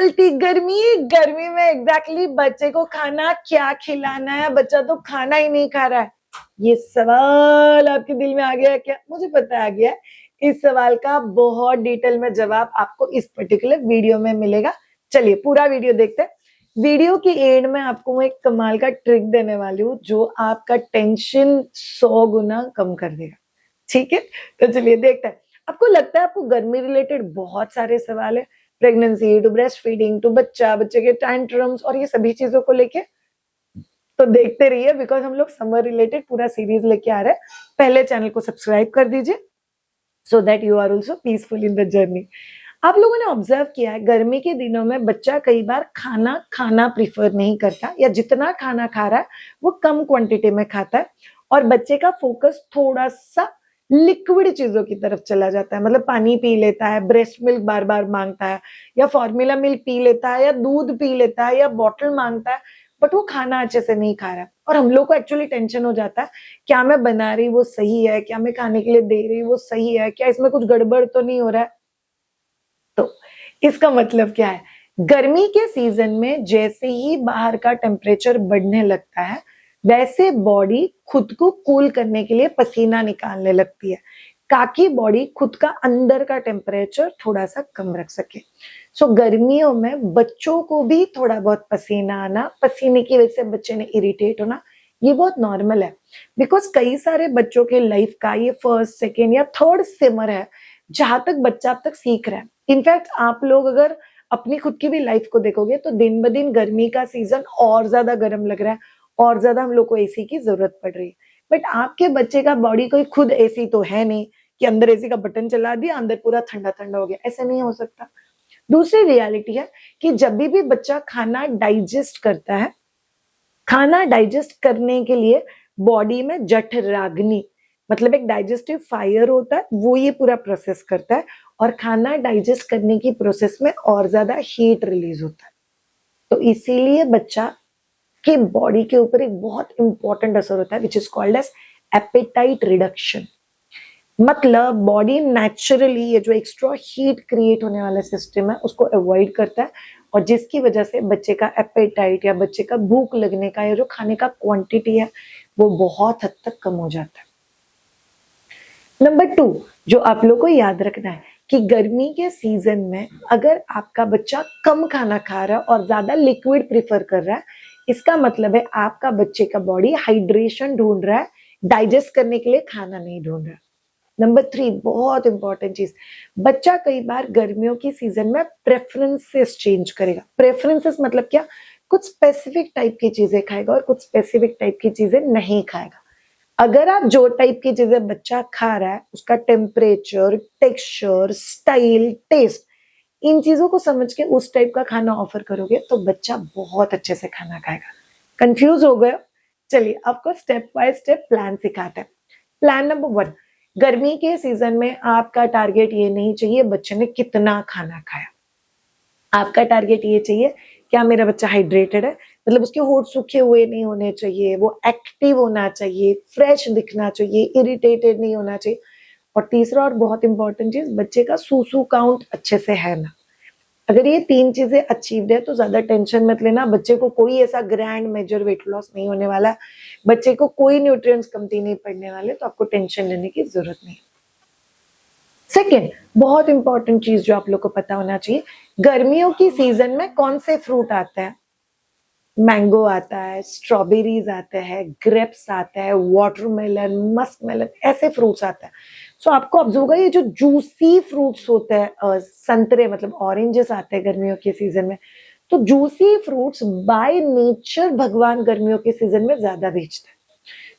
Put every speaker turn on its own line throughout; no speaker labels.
चलती गर्मी, गर्मी में एग्जैक्टली बच्चे को खाना क्या खिलाना है, बच्चा तो खाना ही नहीं खा रहा है। ये सवाल आपके दिल में आ गया है क्या? मुझे पता आ गया है। इस सवाल का बहुत डिटेल में जवाब आपको इस पर्टिकुलर वीडियो में मिलेगा। चलिए पूरा वीडियो देखते हैं। वीडियो के एंड में आपको मैं एक कमाल का ट्रिक देने वाली हूँ जो आपका टेंशन 100 गुना कम कर देगा। ठीक है, तो चलिए देखते हैं। आपको लगता है आपको गर्मी रिलेटेड बहुत सारे सवाल है, pregnancy to breast feeding to बच्चे के टैंट्रम्स और ये सभी चीजों को लेके, तो देखते रहिए बिकॉज हम लोग समर रिलेटेड पूरा सीरीज लेके आ रहे हैं। पहले चैनल को सब्सक्राइब कर दीजिए so that you are also peaceful in the journey. आप लोगों ने ऑब्जर्व किया है गर्मी के दिनों में बच्चा कई बार खाना खाना प्रीफर नहीं करता, या जितना खाना खा रहा है वो कम क्वांटिटी में खाता है और बच्चे का फोकस थोड़ा सा लिक्विड चीजों की तरफ चला जाता है। मतलब पानी पी लेता है, ब्रेस्ट मिल्क बार बार मांगता है, या फॉर्मूला मिल्क पी लेता है, या दूध पी लेता है, या बॉटल मांगता है, बट वो खाना अच्छे से नहीं खा रहा है। और हम लोग को एक्चुअली टेंशन हो जाता है, क्या मैं बना रही वो सही है, क्या मैं खाने के लिए दे रही वो सही है, क्या इसमें कुछ गड़बड़ तो नहीं हो रहा है। तो इसका मतलब क्या है, गर्मी के सीजन में जैसे ही बाहर का टेम्परेचर बढ़ने लगता है वैसे बॉडी खुद को कूल करने के लिए पसीना निकालने लगती है, ताकि बॉडी खुद का अंदर का टेम्परेचर थोड़ा सा कम रख सके। सो गर्मियों में बच्चों को भी थोड़ा बहुत पसीना आना, पसीने की वजह से बच्चे ने इरिटेट होना, ये बहुत नॉर्मल है। बिकॉज कई सारे बच्चों के लाइफ का ये फर्स्ट सेकेंड या थर्ड सिमर है जहां तक बच्चा अब तक सीख रहा है। इनफैक्ट आप लोग अगर अपनी खुद की भी लाइफ को देखोगे तो दिन ब दिन गर्मी का सीजन और ज्यादा गर्म लग रहा है, और ज्यादा हम लोग को एसी की जरूरत पड़ रही है। बट आपके बच्चे का बॉडी कोई खुद एसी तो है नहीं कि अंदर एसी का बटन चला दिया अंदर पूरा ठंडा ठंडा हो गया, ऐसे नहीं हो सकता। दूसरी रियलिटी है कि जब भी बच्चा खाना डाइजेस्ट करता है, खाना डाइजेस्ट करने के लिए बॉडी में जठराग्नि मतलब एक डाइजेस्टिव फायर होता है, वो ये पूरा प्रोसेस करता है और खाना डाइजेस्ट करने की प्रोसेस में और ज्यादा हीट रिलीज होता है। तो इसीलिए बच्चा की बॉडी के ऊपर एक बहुत इंपॉर्टेंट असर होता है which is called as appetite reduction. मतलब बॉडी नेचुरली ये जो एक्स्ट्रा हीट क्रिएट होने वाला सिस्टम है उसको अवॉइड करता है, और जिसकी वजह से बच्चे का एपेटाइट या बच्चे का भूख लगने का या जो खाने का क्वांटिटी है वो बहुत हद तक कम हो जाता है। नंबर 2 जो आप लोग को याद रखना है कि गर्मी के सीजन में अगर आपका बच्चा कम खाना खा रहा है और ज्यादा लिक्विड प्रिफर कर रहा है, इसका मतलब है आपका बच्चे का बॉडी हाइड्रेशन ढूंढ रहा है, डाइजेस्ट करने के लिए खाना नहीं ढूंढ रहा। नंबर 3 बहुत इंपॉर्टेंट चीज, बच्चा कई बार गर्मियों की सीजन में प्रेफरेंसेस चेंज करेगा। प्रेफरेंसेस मतलब क्या, कुछ स्पेसिफिक टाइप की चीजें खाएगा और कुछ स्पेसिफिक टाइप की चीजें नहीं खाएगा। अगर आप जो टाइप की चीजें बच्चा खा रहा है उसका टेम्परेचर, टेक्सचर, स्टाइल, टेस्ट, इन चीजों को समझ के उस टाइप का खाना ऑफर करोगे तो बच्चा बहुत अच्छे से खाना खाएगा। कंफ्यूज हो गए? चलिए आपको स्टेप बाय स्टेप प्लान सिखाते हैं। प्लान नंबर 1, गर्मी के सीजन में आपका टारगेट ये नहीं चाहिए बच्चे ने कितना खाना खाया, आपका टारगेट ये चाहिए क्या मेरा बच्चा हाइड्रेटेड है, मतलब उसके होंठ सूखे हुए नहीं होने चाहिए, वो एक्टिव होना चाहिए, फ्रेश दिखना चाहिए, इरिटेटेड नहीं होना चाहिए। और तीसरा और बहुत इंपॉर्टेंट चीज, बच्चे का सूसू काउंट अच्छे से है ना। अगर ये 3 चीजें अचीव्ड है तो ज्यादा टेंशन मत लेना, बच्चे को कोई ऐसा ग्रैंड मेजर वेट लॉस नहीं होने वाला, बच्चे को कोई न्यूट्रिएंट्स कमती नहीं पड़ने वाले, तो आपको टेंशन लेने की जरूरत नहीं। सेकेंड बहुत इंपॉर्टेंट चीज जो आप लोग को पता होना चाहिए, गर्मियों की सीजन में कौन से फ्रूट आता है, मैंगो आता है, स्ट्रॉबेरीज आते हैं, ग्रेप्स आता है, वाटरमेलन, मस्कमेलन, ऐसे फ्रूट्स आते हैं। सो आपको ऑब्जर्व होगा ये जो जूसी फ्रूट्स होते हैं, संतरे मतलब ऑरेंजेस आते हैं गर्मियों के सीजन में, तो जूसी फ्रूट्स बाय नेचर भगवान गर्मियों के सीजन में ज्यादा भेजते हैं।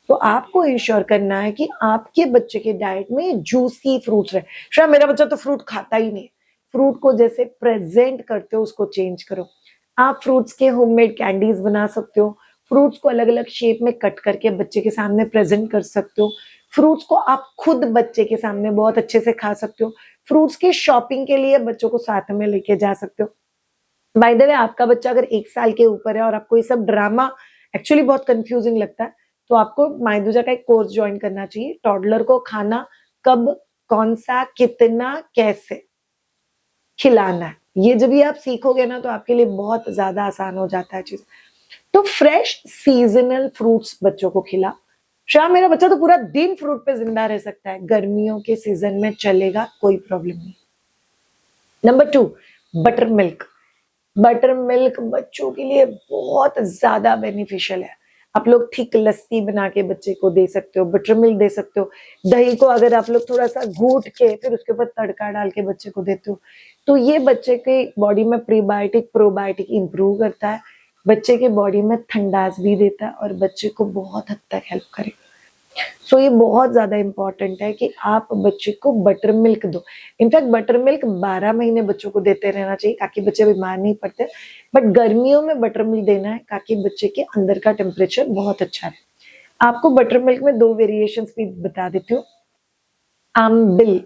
तो आपको इंश्योर करना है कि आपके बच्चे के डाइट में जूसी फ्रूट्स रहे। शायद मेरा बच्चा तो फ्रूट खाता ही नहीं, फ्रूट को जैसे प्रेजेंट करते हो उसको चेंज करो। आप फ्रूट्स के होममेड कैंडीज बना सकते हो, फ्रूट्स को अलग अलग शेप में कट करके बच्चे के सामने प्रेजेंट कर सकते हो, फ्रूट्स को आप खुद बच्चे के सामने बहुत अच्छे से खा सकते हो, फ्रूट्स की शॉपिंग के लिए बच्चों को साथ में लेके जा सकते हो। बाय द वे आपका बच्चा अगर 1 साल के ऊपर है और आपको ये सब ड्रामा एक्चुअली बहुत कंफ्यूजिंग लगता है तो आपको मायदूजा का एक कोर्स ज्वाइन करना चाहिए। टॉडलर को खाना कब, कौन सा, कितना, कैसे खिलाना है, ये जब भी आप सीखोगे ना तो आपके लिए बहुत ज्यादा आसान हो जाता है चीज। तो फ्रेश सीजनल फ्रूट्स बच्चों को खिला। शायद मेरा बच्चा तो पूरा दिन फ्रूट पे जिंदा रह सकता है, गर्मियों के सीजन में चलेगा, कोई प्रॉब्लम नहीं। Number 2, butter milk. Butter milk बच्चों के लिए बहुत ज्यादा बेनिफिशियल है। आप लोग थिक लस्सी बना के बच्चे को दे सकते हो, बटर मिल्क दे सकते हो। दही को अगर आप लोग थोड़ा सा घूट के फिर उसके ऊपर तड़का डाल के बच्चे को देते हो, तो ये बच्चे के बॉडी में प्रीबायोटिक प्रोबायोटिक इंप्रूव करता है, बच्चे के बॉडी में ठंडास भी देता है और बच्चे को बहुत हद तक हेल्प करेगा। सो ये बहुत ज्यादा इंपॉर्टेंट है कि आप बच्चे को बटर मिल्क दो। इनफैक्ट बटर मिल्क 12 महीने बच्चों को देते रहना चाहिए ताकि बच्चे बीमार नहीं पड़ते, बट गर्मियों में बटर मिल्क देना है ताकि बच्चे के अंदर का टेम्परेचर बहुत अच्छा है। आपको बटर मिल्क में 2 वेरिएशंस भी बता देती हूँ। आम्बिल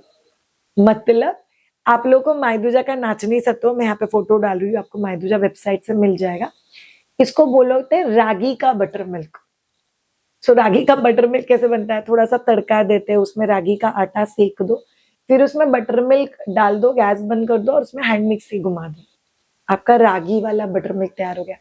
मतलब आप लोगों को मायदूजा का नाचनी सत्व, मैं यहाँ पे फोटो डाल रही हूँ, आपको मायदूजा वेबसाइट से मिल जाएगा। इसको बोलते हैं रागी का बटर मिल्क। सो रागी का बटर मिल्क कैसे बनता है, थोड़ा सा तड़का देते हैं, उसमें रागी का आटा सेक दो, फिर उसमें बटर मिल्क डाल दो, गैस बंद कर दो और उसमें हैंड मिक्सी घुमा दो, आपका रागी वाला बटर मिल्क तैयार हो गया।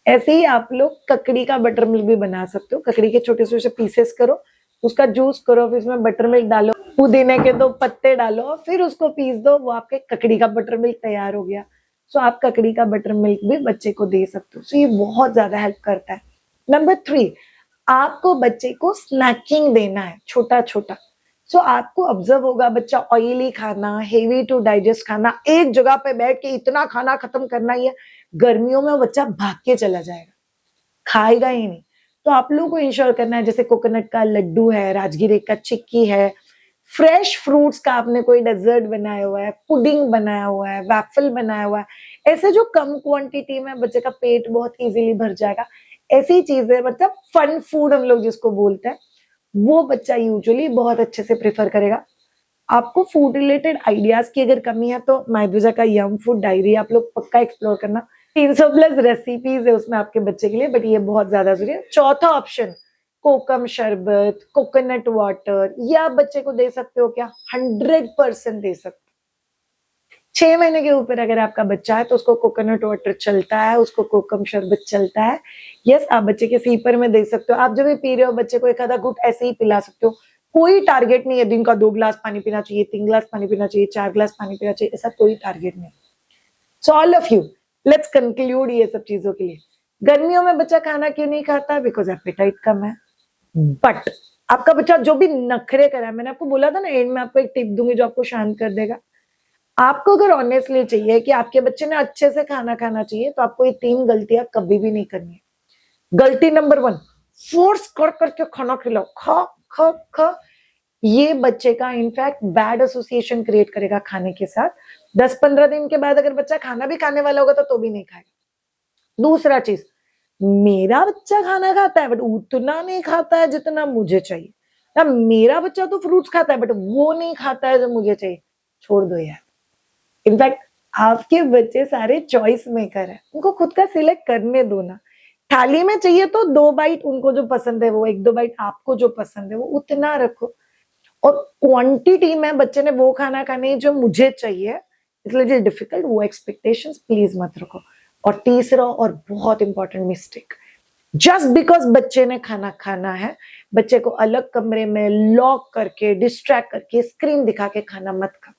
ऐसे ही आप लोग ककड़ी का बटर मिल्क भी बना सकते हो। ककड़ी के छोटे छोटे पीसेस करो, उसका जूस करो, फिर उसमें बटर मिल्क डालो, पुदीने के 2 पत्ते डालो, फिर उसको पीस दो, वो आपके ककड़ी का बटर मिल्क तैयार हो गया। सो आप ककड़ी का बटर मिल्क भी बच्चे को दे सकते हो। सो ये बहुत ज्यादा हेल्प करता है। नंबर 3, आपको बच्चे को स्नैकिंग देना है छोटा छोटा। सो आपको ऑब्जर्व होगा बच्चा ऑयली खाना, हेवी टू डाइजेस्ट खाना, एक जगह पे बैठ के इतना खाना खत्म करना ही है, गर्मियों में बच्चा भाग के चला जाएगा, खाएगा ही नहीं। तो आप लोगों को इंश्योर करना है, जैसे कोकोनट का लड्डू है, राजगिरे का चिक्की है, फ्रेश फ्रूट्स का आपने कोई डेजर्ट बनाया हुआ है, पुडिंग बनाया हुआ है, वैफल बनाया हुआ है, ऐसे जो कम क्वांटिटी में बच्चे का पेट बहुत इजीली भर जाएगा, ऐसी चीजें, मतलब फन फूड हम लोग जिसको बोलते हैं, वो बच्चा यूजुअली बहुत अच्छे से प्रेफर करेगा। आपको फूड रिलेटेड आइडियाज की अगर कमी है तो मायदूजा का यम फूड डायरी आप लोग पक्का एक्सप्लोर करना। 300+ रेसिपीज है उसमें आपके बच्चे के लिए, बट ये बहुत ज्यादा जरूरी है। चौथा ऑप्शन, कोकम शरबत, कोकोनट वाटर, ये आप बच्चे को दे सकते हो क्या? 100% दे सकते हो। 6 महीने के ऊपर अगर आपका बच्चा है तो उसको कोकोनट वाटर चलता है, उसको कोकम शरबत चलता है। यस, आप बच्चे के सीपर में दे सकते हो। आप जब भी पी रहे हो बच्चे को एक आधा घुट ऐसे ही पिला सकते हो। कोई टारगेट नहीं है दिन का 2 गिलास पानी पीना चाहिए, 3 गिलास पानी पीना चाहिए, 4 गिलास पानी पीना चाहिए, ऐसा कोई टारगेट नहीं। So all of you, let's conclude ये सब चीजों के लिए। गर्मियों में बच्चा खाना क्यों नहीं खाता? बिकॉज एपेटाइट कम है। बट आपका बच्चा जो भी नखरे कर रहा है, मैंने आपको बोला था ना एंड में आपको एक टिप दूंगी जो आपको शांत कर देगा। आपको अगर ऑनेस्टली चाहिए कि आपके बच्चे ने अच्छे से खाना खाना चाहिए तो आपको ये 3 गलतियां कभी भी नहीं करनी है। गलती नंबर 1, फोर्स कर करके खाना खिलाओ, खा खा खा। ये बच्चे का इनफैक्ट बैड एसोसिएशन क्रिएट करेगा खाने के साथ। 10-15 दिन के बाद अगर बच्चा खाना भी खाने वाला होगा तो भी नहीं खाएगा। दूसरा चीज, मेरा बच्चा खाना खाता है बट उतना नहीं खाता है जितना मुझे चाहिए, या मेरा बच्चा तो फ्रूट्स खाता है बट वो नहीं खाता है जो मुझे चाहिए। छोड़ दो यार। इनफैक्ट आपके बच्चे सारे चॉइस मेकर है, उनको खुद का सिलेक्ट करने दो ना। थाली में चाहिए तो 2 बाइट उनको जो पसंद है वो, 1-2 बाइट आपको जो पसंद है वो, उतना रखो। और क्वांटिटी में बच्चे ने वो खाना खाने जो मुझे चाहिए, इसलिए डिफिकल्ट वो एक्सपेक्टेशंस प्लीज मत रखो। और तीसरा और बहुत इंपॉर्टेंट मिस्टेक, जस्ट बिकॉज बच्चे ने खाना खाना है, बच्चे को अलग कमरे में लॉक करके डिस्ट्रैक्ट करके स्क्रीन दिखा के खाना मत खा।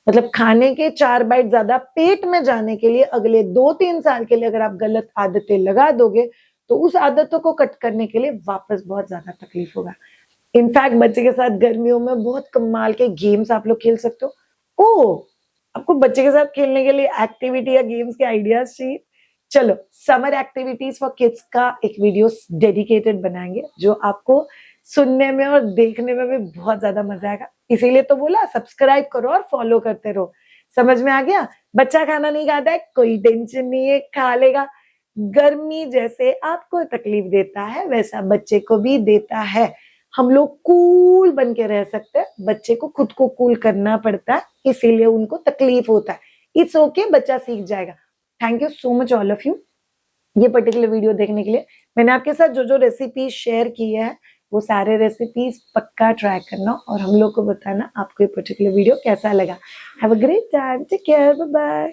मतलब खाने के 4 बाइट ज्यादा पेट में जाने के लिए अगले 2-3 साल के लिए अगर आप गलत आदतें लगा दोगे तो उस आदतों को कट करने के लिए वापस बहुत ज्यादा तकलीफ होगा। इनफैक्ट बच्चे के साथ गर्मियों में बहुत कमाल के गेम्स आप लोग खेल सकते हो। ओ, आपको बच्चे के साथ खेलने के लिए एक्टिविटी या गेम्स के आइडियाज चाहिए? चलो, समर एक्टिविटीज फॉर किड्स का एक वीडियो डेडिकेटेड बनाएंगे जो आपको सुनने में और देखने में भी बहुत ज्यादा मजा आएगा। इसीलिए तो बोला सब्सक्राइब करो और फॉलो करते रहो। समझ में आ गया? बच्चा खाना नहीं खाता है, कोई टेंशन नहीं है, खा लेगा। गर्मी जैसे आपको तकलीफ देता है वैसा बच्चे को भी देता है। हम लोग कूल बन के रह सकते हैं, बच्चे को खुद को कूल करना पड़ता है, इसीलिए उनको तकलीफ होता है। इट्स ओके, बच्चा सीख जाएगा। Thank you so much all of you ये पर्टिकुलर वीडियो देखने के लिए। मैंने आपके साथ जो जो रेसिपी शेयर की है वो सारे रेसिपीज पक्का ट्राई करना और हम लोग को बताना आपको ये पर्टिकुलर वीडियो कैसा लगा। Have a great time, take care, bye bye.